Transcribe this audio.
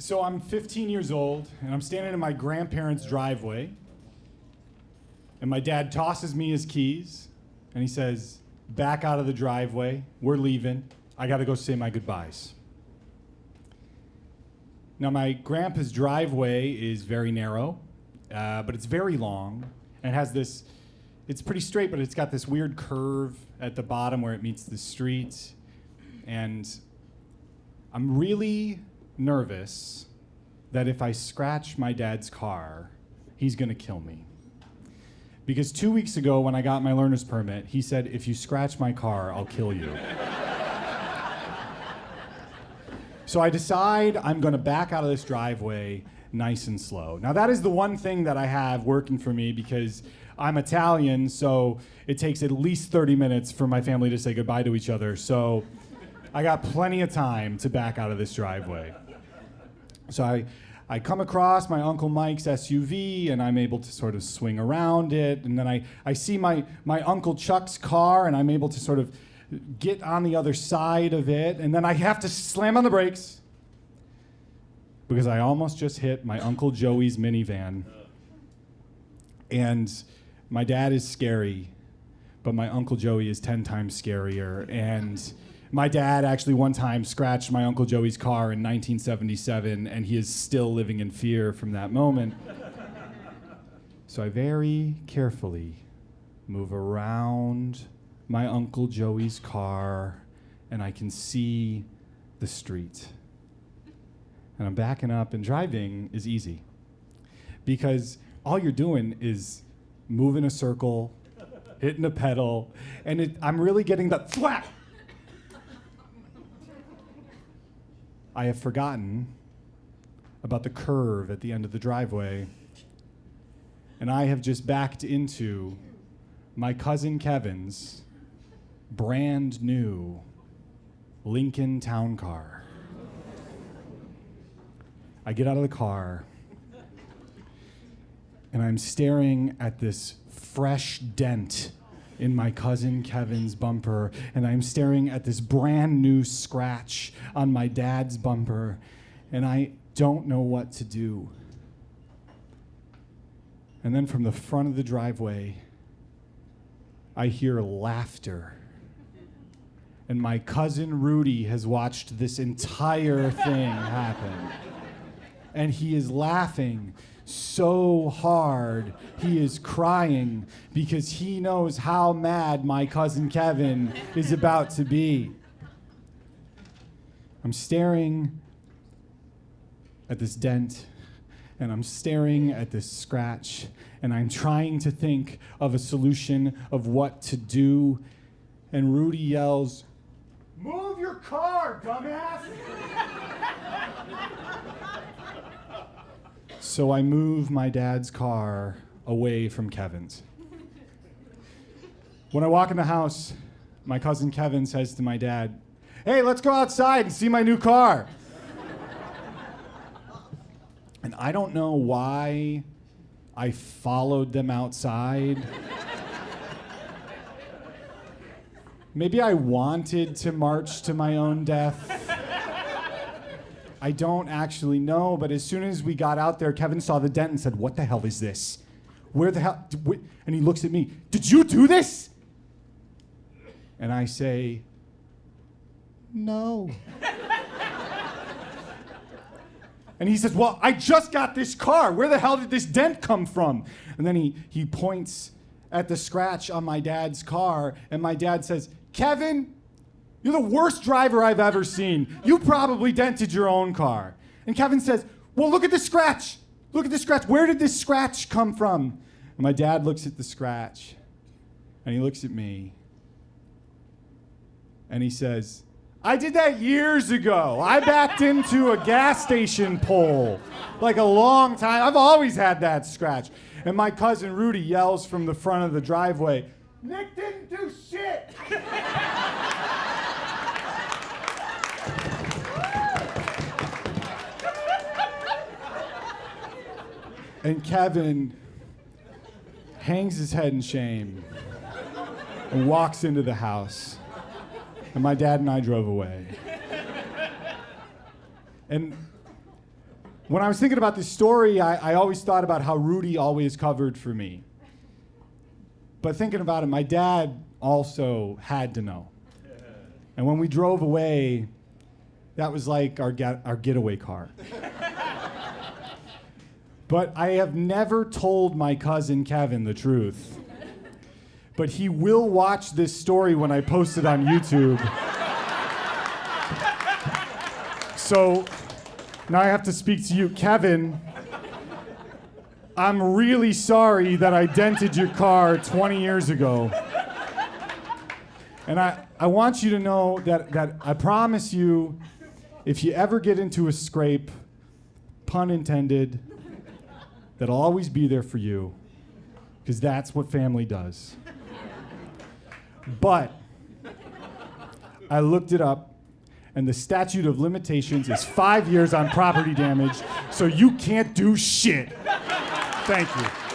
So I'm 15 years old, and I'm standing in my grandparents' driveway, and my dad tosses me his keys, and he says, "Back out of the driveway. We're leaving. I got to go say my goodbyes." Now, my grandpa's driveway is very narrow, but it's very long, and has this, it's pretty straight, but it's got this weird curve at the bottom where it meets the street, and I'm really nervous that if I scratch my dad's car, he's gonna kill me. Because 2 weeks ago when I got my learner's permit, he said, "If you scratch my car, I'll kill you." So I decide I'm gonna back out of this driveway nice and slow. Now that is the one thing that I have working for me because I'm Italian, so it takes at least 30 minutes for my family to say goodbye to each other. So I got plenty of time to back out of this driveway. So I come across my Uncle Mike's SUV, and I'm able to sort of swing around it. And then I see my Uncle Chuck's car, and I'm able to sort of get on the other side of it. And then I have to slam on the brakes because I almost just hit my Uncle Joey's minivan. And my dad is scary, but my Uncle Joey is 10 times scarier. And my dad actually one time scratched my Uncle Joey's car in 1977, and he is still living in fear from that moment. So I very carefully move around my Uncle Joey's car, and I can see the street. And I'm backing up, and driving is easy because all you're doing is moving a circle, hitting a pedal, and I'm really getting the thwack. I have forgotten about the curve at the end of the driveway, and I have just backed into my cousin Kevin's brand new Lincoln Town Car. I get out of the car, and I'm staring at this fresh dent in my cousin Kevin's bumper, and I'm staring at this brand new scratch on my dad's bumper, and I don't know what to do. And then from the front of the driveway, I hear laughter. And my cousin Rudy has watched this entire thing happen. And he is laughing so hard, he is crying because he knows how mad my cousin Kevin is about to be. I'm staring at this dent, and I'm staring at this scratch, and I'm trying to think of a solution of what to do, and Rudy yells, "Move your car, dumbass!" So I move my dad's car away from Kevin's. When I walk in the house, my cousin Kevin says to my dad, "Hey, let's go outside and see my new car." And I don't know why I followed them outside. Maybe I wanted to march to my own death. I don't actually know, but as soon as we got out there, Kevin saw the dent and said, "What the hell is this? Where the hell?" And he looks at me, "Did you do this?" And I say, "No." And he says, "Well, I just got this car. Where the hell did this dent come from?" And then he points at the scratch on my dad's car, and my dad says, "Kevin, you're the worst driver I've ever seen. You probably dented your own car." And Kevin says, "Well, look at the scratch. Look at the scratch. Where did this scratch come from?" And my dad looks at the scratch, and he looks at me, and he says, "I did that years ago. I backed into a gas station pole like a long time. I've always had that scratch." And my cousin Rudy yells from the front of the driveway, "Nick didn't do shit." And Kevin hangs his head in shame and walks into the house. And my dad and I drove away. And when I was thinking about this story, I always thought about how Rudy always covered for me. But thinking about it, my dad also had to know. And when we drove away, that was like our getaway car. But I have never told my cousin Kevin the truth. But he will watch this story when I post it on YouTube. So now I have to speak to you. Kevin, I'm really sorry that I dented your car 20 years ago. And I want you to know that I promise you, if you ever get into a scrape, pun intended, that I'll always be there for you, because that's what family does. But I looked it up, and the statute of limitations is 5 years on property damage, so you can't do shit. Thank you.